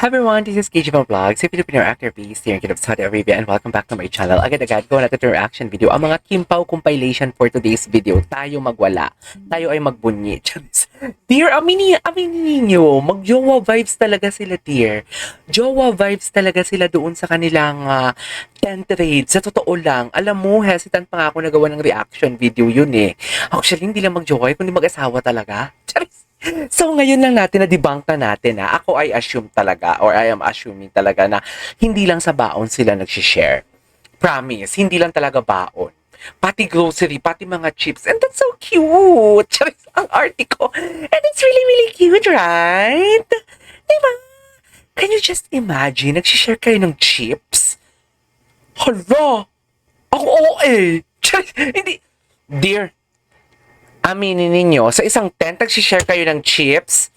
Hi everyone, this is KGV Vlogs, a Filipino actor based here in Kingdom of Saudi Arabia, and welcome back to my channel. Agad-agad, gawa natin yung reaction video. Ang mga Kimpaw compilation for today's video. Tayo magwala. Tayo ay magbunyi. Dear, aminin ninyo, mag-jowa vibes talaga sila, dear. Jowa vibes talaga sila doon sa kanilang tent raid. Sa totoo lang, alam mo, hesitant pa nga ako nagawa ng reaction video yun eh. Actually, hindi lang mag-jowa, kundi mag-asawa talaga. Charis! So, ngayon lang natin na-debunk na natin na ako ay assume talaga or I am assuming talaga na hindi lang sa baon sila nagsishare. Promise, hindi lang talaga baon. Pati grocery, pati mga chips. And that's so cute! Charis, ang arte ko. And it's really, really cute, right? Diba? Can you just imagine, nagsishare kayo ng chips? Hala! Ako oo eh! Charis, hindi. Dear, aminin ninyo, sa isang tent, nagsishare kayo ng chips,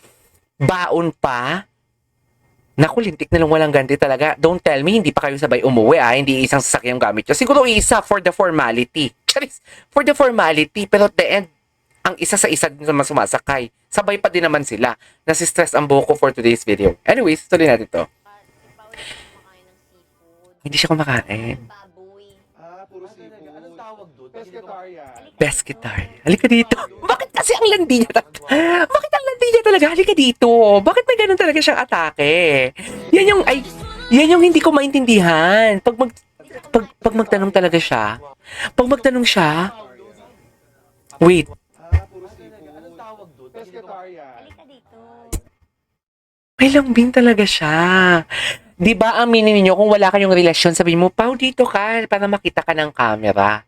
baon pa. Naku, lintik na lang walang ganti talaga. Don't tell me, hindi pa kayo sabay umuwi hindi isang sasakyan gamit nyo. Siguro isa for the formality. Charis, for the formality. Pero at the end, ang isa sa isa din naman sumasakay. Sabay pa din naman sila. Nasi-stress ang buhok ko for today's video. Anyways, tuloy natin to. Hindi siya kumakain. Puro seafood. Anong tawag doon? Pescatarian. Pescatarian. Halika dito. Bakit kasi ang landi niya talaga? Bakit ang landi niya talaga? Halika dito. Bakit may ganun talaga siyang atake? Yan yung hindi ko maintindihan. Pag magtanong talaga siya. Pag magtanong siya, wait. Puro seafood. Anong tawag doon? Pescatarian. May lambing talaga siya. Di ba aminin niyo kung wala kayong relasyon, sabihin mo, Pao, dito ka para makita ka ng camera.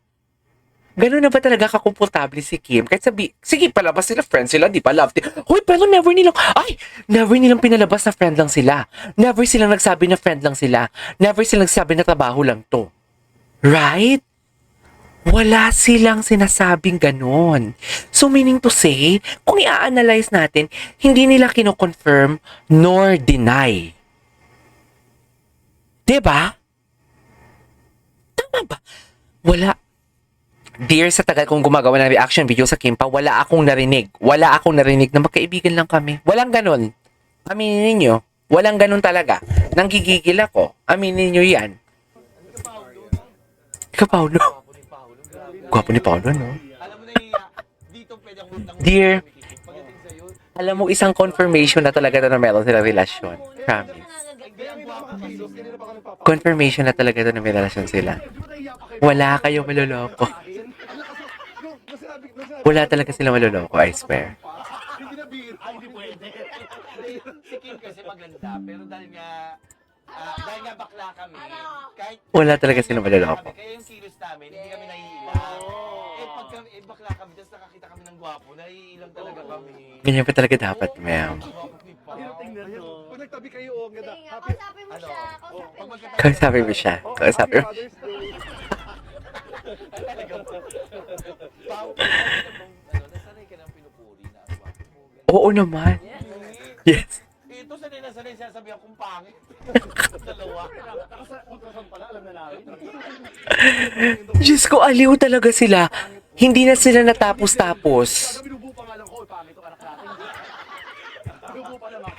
Ganun na ba talaga kakomportable si Kim? Kahit sige, palabas sila, friends sila, di ba, love team. Hoy, pero never nilang pinalabas na friend lang sila. Never silang nagsabi na friend lang sila. Never silang nagsabi na trabaho lang to. Right? Wala silang sinasabing ganon. So meaning to say, kung i-analyze natin, hindi nila kino-confirm nor deny. Diba? Tama ba? Wala. Dear, sa tagal kong gumagawa ng reaction video sa Kimpa, wala akong narinig. Wala akong narinig na magkaibigan lang kami. Walang ganon. Aminin ninyo, walang ganon talaga. Nanggigigil ako. Aminin ninyo yan. Ikaw, Paolo. Gwapo ni Paolo, no? Alam mo na dito pwede akong Dear, pagdating sa'yo. alam mo, isang confirmation na talaga na meron silang relasyon. Promise. Confirmation na talaga na may relasyon sila. Wala kayong maloloko. Wala talaga sila maloloko, I swear. Hindi na beer. Ay, hindi pwede. Si Kim kasi maganda, pero dahil nga bakla kami, kahit Wala talaga sila maloloko. kaya yung kilos namin, hindi kami naiilang. Pag kami, bakla kami, tapos nakakita kami ng gwapo, naiilang talaga kami. Ganyan pa talaga dapat, ma'am. Pag nagtabi kayo, ang ganda. Kausapin mo siya. Kausapin mo siya. Kausapin mo. Nasanay ka ng pinupuri na ang gwapo mo. Oo naman. Yes. Ito sanay sinasabihan kong pangit. Dalawa. Ultrasound pala, alam na namin. Diyos ko, aliw talaga sila. Hindi na sila natapos-tapos. Binubuo pa nga lang ko, pangit o anak natin. Binubuo pa naman.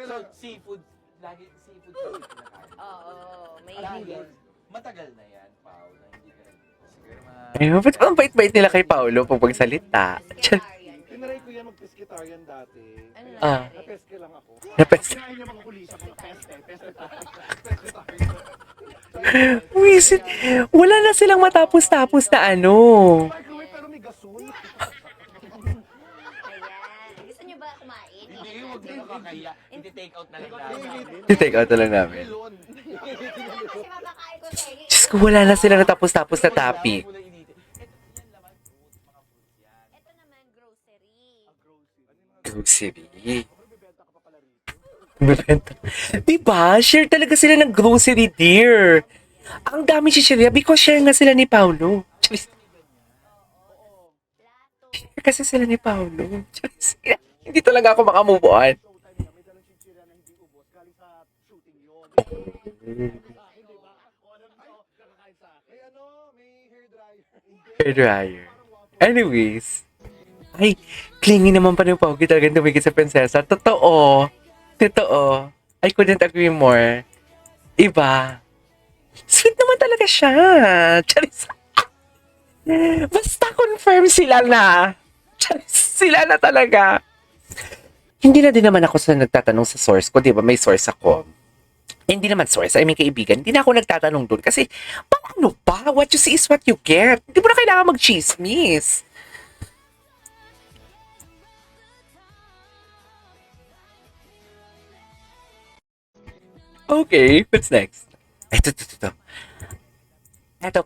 So, seafood, lagi seafood kasi kinakain. Oo, may Matagal na yan, Pao, na hindi ka siguro Ayun, ba't ang bait-bait nila kay Paolo pag magsalita? Tinaray ko yan mag-pescatarian dati. ano na. Ah, Napeske lang ako. napes. Kinain niya mga kulisa ko na peste. Wisit. Wala na silang matapos-tapos na ano. Microwave pero may gasol. Ayan. Gusto niyo ba kumain? Hindi, huwag na nakakaya. Hindi take out na lang namin. I-take out na lang namin. Melon. Kasi mapakain ko sa inyo. Diyos ko, wala na silang natapos-tapos na topic. Ito yan laman fruits, mga fruits yan. Ito naman, grocery. Grocery. Bibenta. Diba? Share talaga sila ng grocery, dear. Ang dami share because share nga sila ni Paolo. Charis. Share kasi sila ni Paolo. Charis. Hindi talaga ako makamove on. May may hair dryer. Hair dryer. Anyways. Ay, clingy naman pa ng Pogi talaga tumigil sa prinsesa. Totoo. Totoo. I couldn't agree more. Iba. Sweet naman talaga siya. Charis. Basta confirm sila na. Charis, sila na talaga. Hindi na din naman ako sa nagtatanong sa source ko, di ba? May source ako. Hindi naman source, I mean kaibigan. Hindi na ako nagtatanong doon kasi, paano pa? What you see is what you get. Hindi mo na kailangan mag-chismis. Okay, what's next? Ito. Ito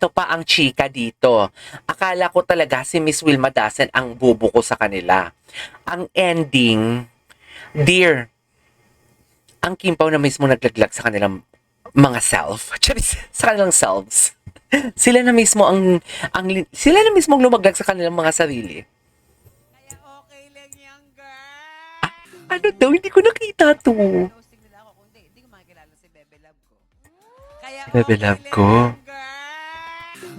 pa ang chika dito. Akala ko talaga si Miss Wilma Dasen ang bubuko sa kanila. Ang ending, dear, ang Kim Pao na mismo naglaglag sa kanilang mga self. Charis, sa kanilang selves. Sila na mismo sila na mismo ang lumaglag sa kanilang mga sarili. Kaya okay lang yan, girl. Ano daw? Hindi ko nakita to. Ghosting nila ako. Kung hindi ko makikilala si Bebe Love ko. Kaya Bebe okay Love lang ko. yan, girl.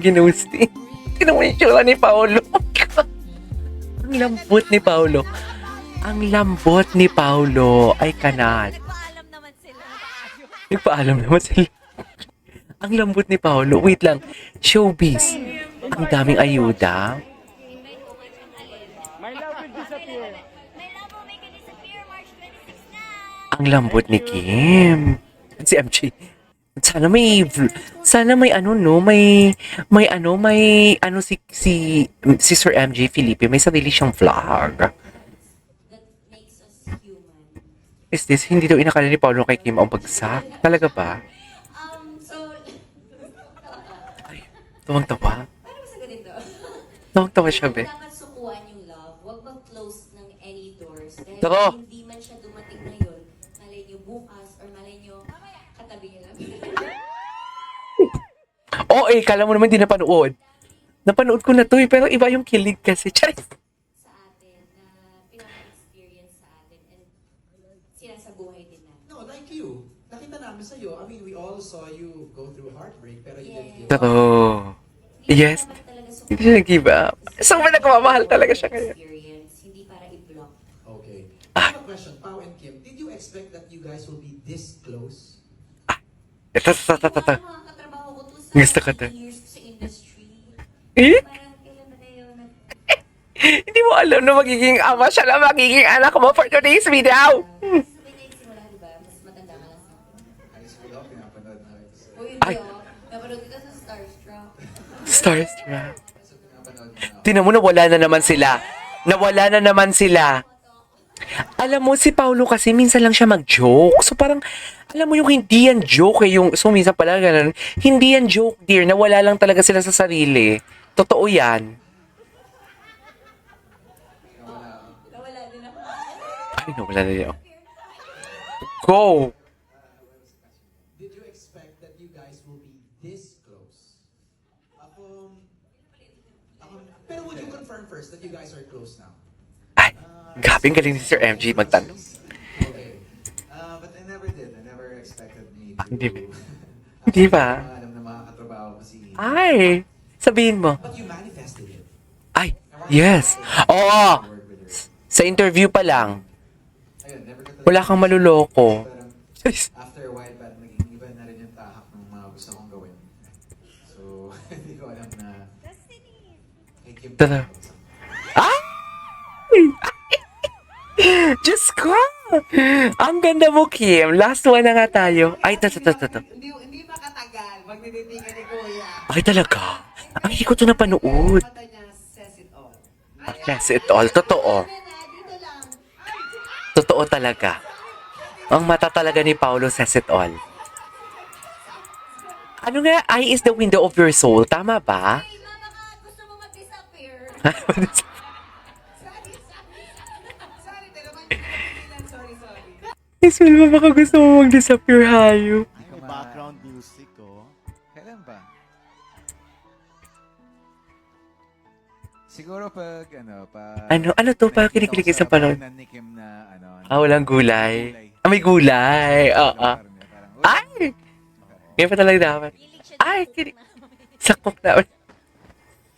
Ginusting. Tingnan mo yung tsura ni Paolo. Ang lambot ni Paolo. Ang lambot ni Paolo. I cannot. Nagpaalam naman sila. Nagpaalam naman sila. Ang lambot ni Paolo. Wait lang. Showbiz. Ang daming ayuda. My love will make you disappear March 26 na. Ang lambot ni Kim. Si MJ. Sana may si Sir MJ Felipe, may sarili siyang vlog. that makes us human. Is this, hindi daw inakala ni Paolo kay Kim ang bagsak? Talaga ba? So, Tawang-tawa. paano ba sa ganito? Tawang-tawa siya, be. Dapat sukuan yung love. Huwag mag-close ng any doors. Dahil Totoo. hindi man siya dumating ngayon, malay nyo bukas or malay nyo katabi niya lang. Oo, kala mo naman di napanood. Napanood ko na to pero iba yung kilig kasi. Charis! Sa atin, na pinaka-experience sa atin and sinasabuhay din natin. No, like you. Nakita namin sa'yo. I mean, we all saw you go through heartbreak, pero you didn't give up. Totoo. Yes. Dapat talaga sukuan Hindi siya nag-give up. Sobrang nagmamahal talaga siya ngayon. experience, hindi para i-block. Okay. I have a question, Pao and Kim. Did you expect that you guys will be this close? Ito. Mga katrabaho ko to sa Gusto ko to. years ko sa industry. Eh? Parang kailan na kayo Hindi mo alam na magiging ama siya na magiging anak mo for today's video. Sabay na nagsimula, di ba? Mas matanda ka lang sa akin. High school ako, pinapanood na ito. O hindi Ay. oh. Napanood kita sa Starstruck. Starstruck. So, pinapanood na ako. Tinan mo, nawala na naman sila. Nawala na naman sila. Alam mo, si Paulo kasi minsan lang siya mag-joke. So parang, alam mo yung hindi yan joke yung, so minsan pala ganun, hindi yan joke dear, nawala lang talaga sila sa sarili. Totoo yan. Nawala din ako. Ay, nawala na yun. Go! Did you expect that you guys will be this close? Pero would you confirm first that you guys are close now? Ay, gabing galing ni Sir MG magtanong. Okay. But I never did. I never expected me to... Hindi ba? Hindi ba? Alam na mga katrabaho ko si... Ay, sabihin mo. But you manifested it. Ay, yes. Oo, Work with her. sa interview pa lang, Ayun, never ka wala kang maluloko. Parang after a while, parang naging iba na rin yung tahak ng mga gusto kong gawin. So, hindi ko alam na... Hey, Kim, Tara. Ay! Diyos ko! Ang ganda mo, Kim. Last one na nga tayo. Ay, to. Hindi makatagal pag nititigan ni Kuya. Ay, talaga. Ay, hindi ko ito napanood. Mata niya says it all. Yes, it all. Totoo. Dito lang. Totoo talaga. Ang mata talaga ni Paulo says it all. Ano nga, eye is the window of your soul. Tama ba? Hey, mama ka, gusto mo mag-disappear. Sorry, naman yung pinipigilan. Sorry. Yes, Wilma, baka gusto mo mag-disappear, hayo. May background music, oh. Kailan ba? Siguro pag Ano to? Parang kinikilig sa panood. Ni Kim na Walang gulay. May gulay. Oo. Ay! Ngayon pa talaga dapat. Ay, sakok na.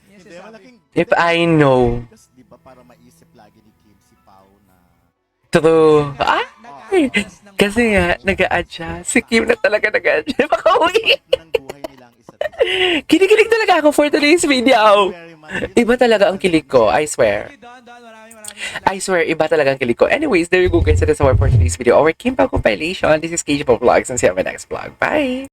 Yes, Hindi, malaking... If I know. Kasi di ba para maisip lagi ni Kim si Pao na True. Ay! Kasi nga, nag-a-add siya. Si Kim na talaga nag-a-add siya. Makauwi. ng buhay nilang isa't isa. Kinikilig talaga ako for today's video. Very much. Iba talaga ang kilig ko, I swear. I swear, iba talaga ang kilig ko. Anyways, there you go guys. That is all for today's video. Our Kim Pao compilation. This is KJ Vlogs and see you on my next vlog. Bye!